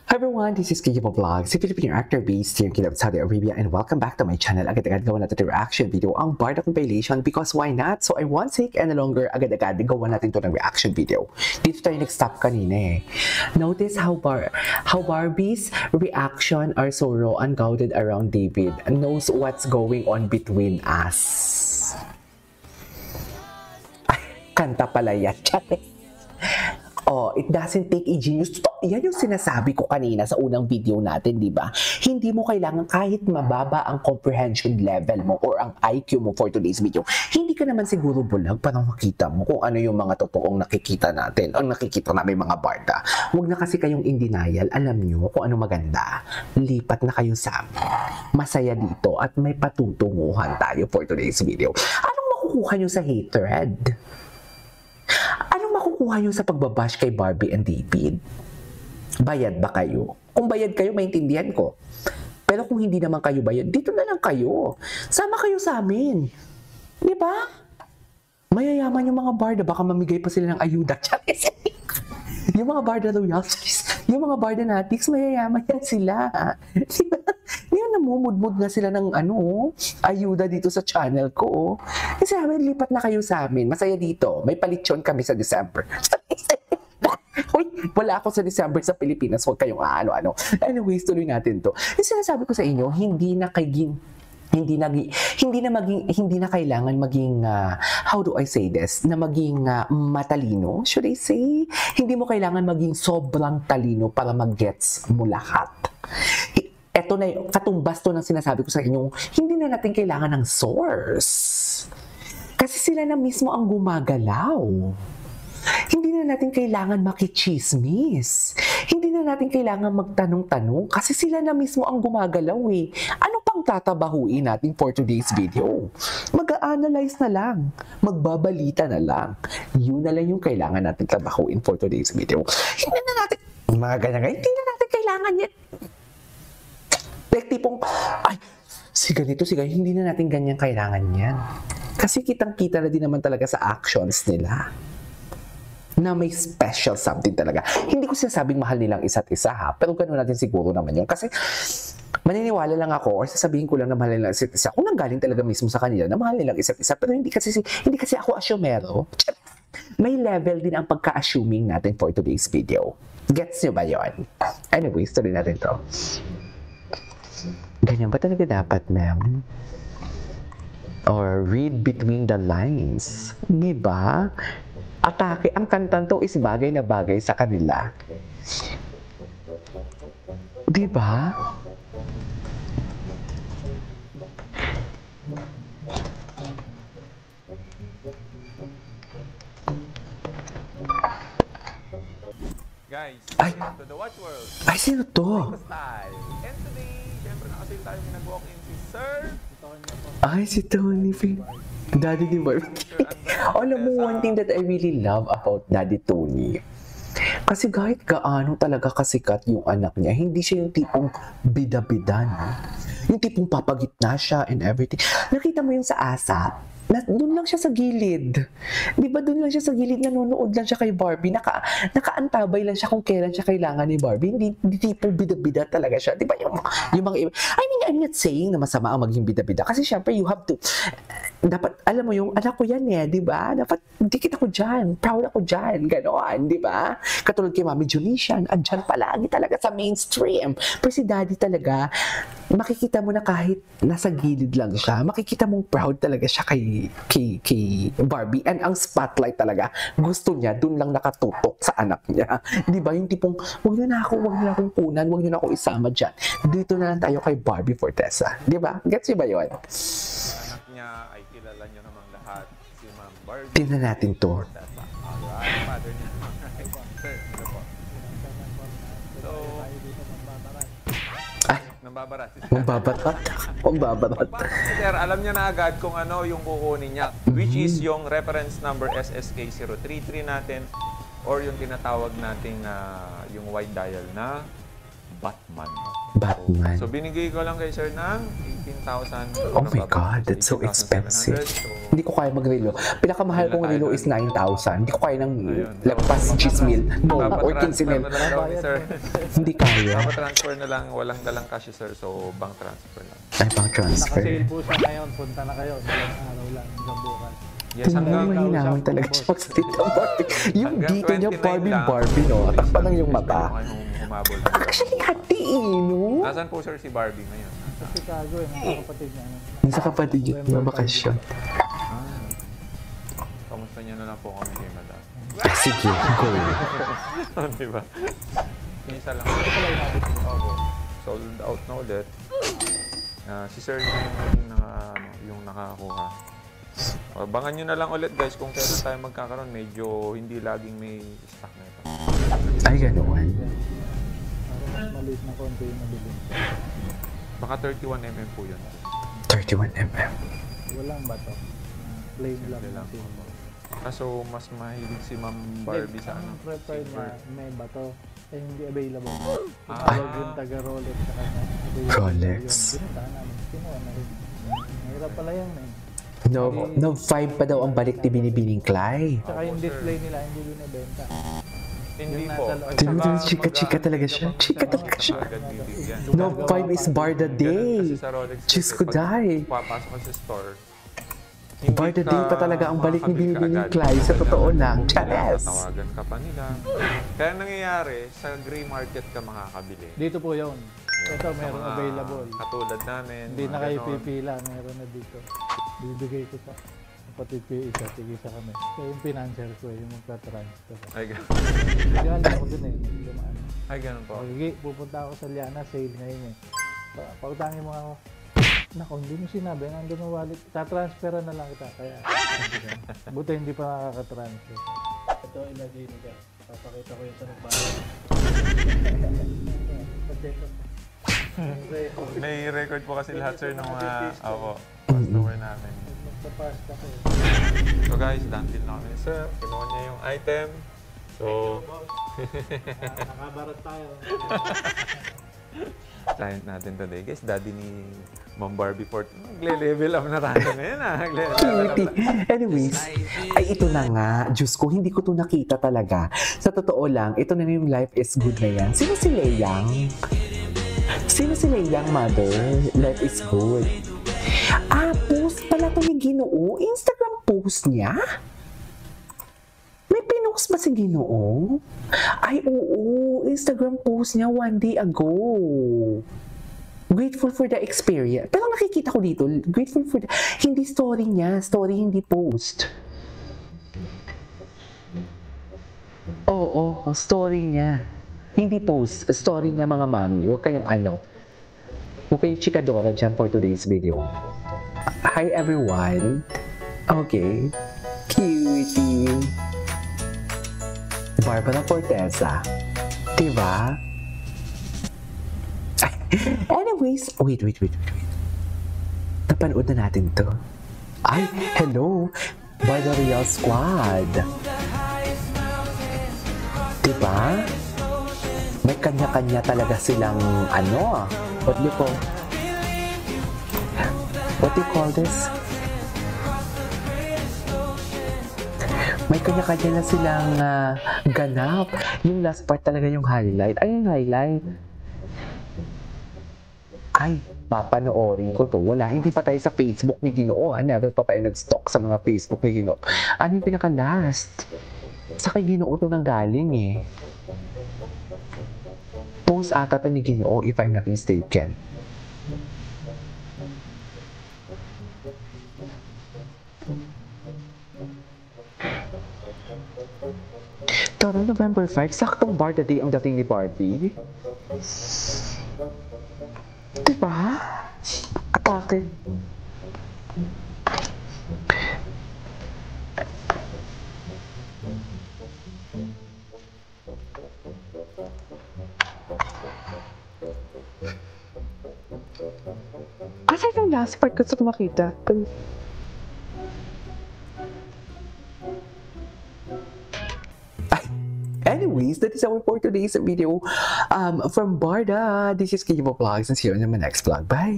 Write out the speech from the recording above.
Hi everyone, this is Kiki Vlog, si Filipino actor based here in Saudi Arabia, and welcome back to my channel. Agad-agad gawa natin yung reaction video ang Barda compilation because why not? So I won't take any longer, agad-agad gawa natin to ng reaction video. Dito tayo nag-stop kanina eh. Notice how Barbie's reaction are so raw and guarded around David and knows what's going on between us. Ay, kanta pala yan. Oh, it doesn't take a genius to... Yan yung sinasabi ko kanina sa unang video natin, di ba? Hindi mo kailangan kahit mababa ang comprehension level mo or ang IQ mo for today's video. Hindi ka naman siguro bulag para makita mo kung ano yung mga totoong nakikita natin, ang nakikita namin mga barda. Huwag na kasi kayong in denial. Alam nyo kung ano maganda. Lipat na kayo sa amin. Masaya dito at may patutunguhan tayo for today's video. Anong makukuha nyo sa hatred? Anong makukuha nyo sa pagbabash kay Barbie and David? Bayad ba kayo? Kung bayad kayo, maintindihan ko. Pero kung hindi naman kayo bayad, dito na lang kayo. Sama kayo sa amin. Di ba? Mayayaman yung mga barda, baka mamigay pa sila ng ayuda. Yung mga barda royals, yung mga barda natics, mayayaman yan sila. Di ba? Yan, namumudmud na sila ng ayuda dito sa channel ko. Kasi sabi, lipat na kayo sa amin. Masaya dito. May palityon kami sa December. Uy, wala ako sa December sa Pilipinas. Huwag kayong ano-ano. Anyways, tuloy natin to. Yung sinasabi ko sa inyo, hindi na kailangan maging how do I say this, na maging matalino, should I say? Hindi mo kailangan maging sobrang talino para mag-gets mo lahat. Ito na yung katumbas to ng sinasabi ko sa inyo, hindi na natin kailangan ng source. Kasi sila na mismo ang gumagalaw. Hindi na natin kailangan makichismis. Hindi na natin kailangan magtanong-tanong kasi sila na mismo ang gumagalaw eh. Ano pang tatabahuin natin for today's video? Mag-a-analyze na lang. Magbabalita na lang. Yun na lang yung kailangan natin tabahuin for today's video. Hindi na natin, mga ganyan, hindi na natin kailangan yan. Like tipong, ay, si ganito, hindi na natin ganyan kailangan yan. Kasi kitang-kita na din naman talaga sa actions nila na may special something talaga. Hindi ko sinasabing mahal nilang isa't isa ha, pero ganoon natin siguro naman yun. Kasi maniniwala lang ako or sasabihin ko lang na mahal nilang isa't isa kung nanggaling talaga mismo sa kanila na mahal nilang isa't isa. Pero hindi kasi ako asumero. May level din ang pagka-assuming natin for today's video. Gets nyo ba yun? Anyways, tuloy natin to. Ganyan ba talaga dapat, ma'am? Or read between the lines. Diba? Atake, ang kantang to is bagay na bagay sa kanila. Diba? Guys, ay, to the Watch World. Ay, sino to? And today, syempre nakasin tayo may nag-walk-in si Sir. Ay, si Tony. Daddy ni Barbie. Alam mo, one thing that I really love about Daddy Tony, kasi kahit gaano talaga kasikat yung anak niya, hindi siya yung tipong bida-bida, no? Yung tipong papagitna siya and everything. Nakita mo yung sa ASAP, doon lang siya sa gilid. Di ba doon lang siya sa gilid, nanonood lang siya kay Barbie, nakaantabay lang siya kung kailan siya kailangan ni Barbie. Hindi tipong bida-bida talaga siya. Di ba yung mga iba? I mean, I'm not saying na masama ang maging bida-bida. Kasi syempre, you have to, dapat, alam mo yung anak ko yan eh, di ba? Dapat, dikit ako dyan, proud ako dyan, gano'n, di ba? Katulad kay Mami Junician, andyan palagi talaga sa mainstream. Pero si Daddy talaga, makikita mo na kahit nasa gilid lang siya, makikita mong proud talaga siya kay Barbie. And ang spotlight talaga, gusto niya, dun lang nakatutok sa anak niya. Di ba? Yung tipong, huwag niyo na akong kunan, huwag niyo na ako isama dyan. Dito na lang tayo kay Barbie Fortesa. Di ba? Gets niyo ba yun? Anak niya ay kilala niyo namang lahat, si Ma'am Barbie. Tingnan natin to. Fortesa. Alright, father niya. Sir, ano po? So, nambabarat. Mambabarat. Sir, alam niya na agad kung ano yung kukunin niya, which is yung reference number SSK033 natin or yung tinatawag nating yung white dial na Batman. Batman. So, binigay ko lang kay sir ng 18,000. Oh my God, that's so expensive. Hindi ko kaya mag-relo. Pinakamahal kong relo is 9,000. Hindi ko kaya ng lagpas 10,000. No, or 15,000. Hindi kaya. Transfer na lang, walang dalang cash sir, so bank transfer lang. Ay, bank transfer. Naka-sale po siya ngayon, punta na kayo. Dalang araw lang hanggang bukas. Yes, Tingnan hanggang mo, mahinaman talaga siya magsalita ng Barbie. Yung Hanggang dito niya, 29 lang. Barbie, no? Takpan lang yung mata. Humabol. Actually, hati, no? Nasaan po sir si Barbie ngayon? Sa Chicago, nasa kapatid niya. Yung sa kapatid niya, na bakasyon. Kamusta niyo na lang po kami kay madam? Sige, go. Diba? Pinisa lang. Opo. Sold out na ulit. Si sir yung nakakuha. Abangan nyo na lang ulit guys kung kailan tayo magkakaroon. Medyo hindi laging may stock na ito. Ay, ganoon. Parang mas maliit na konti yung nabili. Baka 31mm po yun. 31mm. Walang bato. Plain lang. Simple lang. Kaso mas mahilig si Ma'am Barbie sa ano. Ang prefer niya, may bato. Eh, hindi available. Ah. Tawag yung taga Rolex sa kanya. Rolex. Binunta namin. Kinuha na rin. Mahirap pala yan eh. No, 5 pa daw ang balik ni Binibining Clay. Tsaka yung display nila, hindi binibenta. Hindi Yung po. nasa loob. At Tingnan saka mo, chika-chika talaga siya. Chika talaga siya. agad bibigyan. No, 5 is bar the Ganun day. kasi sa Rolex Diyos kasi ko, pag day. Papasok ka sa store. Bar the day pa talaga ang balik ni Binibining Clay. Sa totoo lang. Chares! Tatawagan ka pa nila. Kaya nangyayari, sa gray market ka makakabili. Dito po yun. Ito, Sa meron mga available. Katulad namin. Hindi mga na kayo ganon. pipila, meron na dito. Bibigay ko sa kapatid ko yung isa, tigisa kami. So yung financier ko, yung magta-transfer. Ay, ganun. Galing ako dun eh, dumaan. Ay, ganun po. Okay, pupunta ako sa Liana, sale ngayon eh. Pautangin mo ako. Naku, hindi mo sinabi, nandun ang wallet. Tatransferan na lang kita, kaya. Buti hindi pa nakaka-transfer. Ito, ilagay mo dyan. Papakita ko yung sa nagbayad. May record po kasi lahat sir ng mga customer namin. Magpapasta ko. So guys, done deal na kami. Sir, kinuha niya yung item. So, Nakabarat tayo. client natin today. Guys, daddy ni Ma'am Barbie Fort. Nagle-level up na tayo ngayon ah. Cutie. Anyways, ay ito na nga. Diyos ko, hindi ko to nakita talaga. Sa totoo lang, ito na yung Life is Good na yan. Sino si Leyang? Sino si Leyang, mother? Life is Good. Ah, post pala to ni Ginoo. Instagram post niya? May pinost ba si Ginoo? Ay, oo. Instagram post niya 1 day ago. Grateful for the experience. Pero nakikita ko dito, grateful for the... Hindi story niya. Story, hindi post. Oo, story niya. Hindi post. Story niya, mga mami. Huwag kayong ano. Huwag kayong chikadora dyan for today's video. Hi, everyone. Okay. Cutie. Barbara Forteza. Diba? Ay, anyways, wait. Napanood na natin to. Ay, hello! By the Real Squad. Diba? May kanya-kanya talaga silang ano, what do you call this? May kanya-kanya na silang ganap. Yung last part talaga yung highlight. Ay, yung highlight. Ay, papanoorin ko to. Wala, hindi pa tayo sa Facebook ni Ginoo. Never pa tayo nag-stalk sa mga Facebook ni Ginoo. Ano yung pinaka-last? Sa kay Ginoo to nang galing eh. Post ata pa ni Ginoo if I'm not mistaken. Tara, November 5, saktong bar the day ang dating ni Barbie. Diba? Atake. Asa yung last part ko sa makita? Anyways, that is our for today's video from Barda. This is Kibo Vlogs and see you in my next vlog. Bye!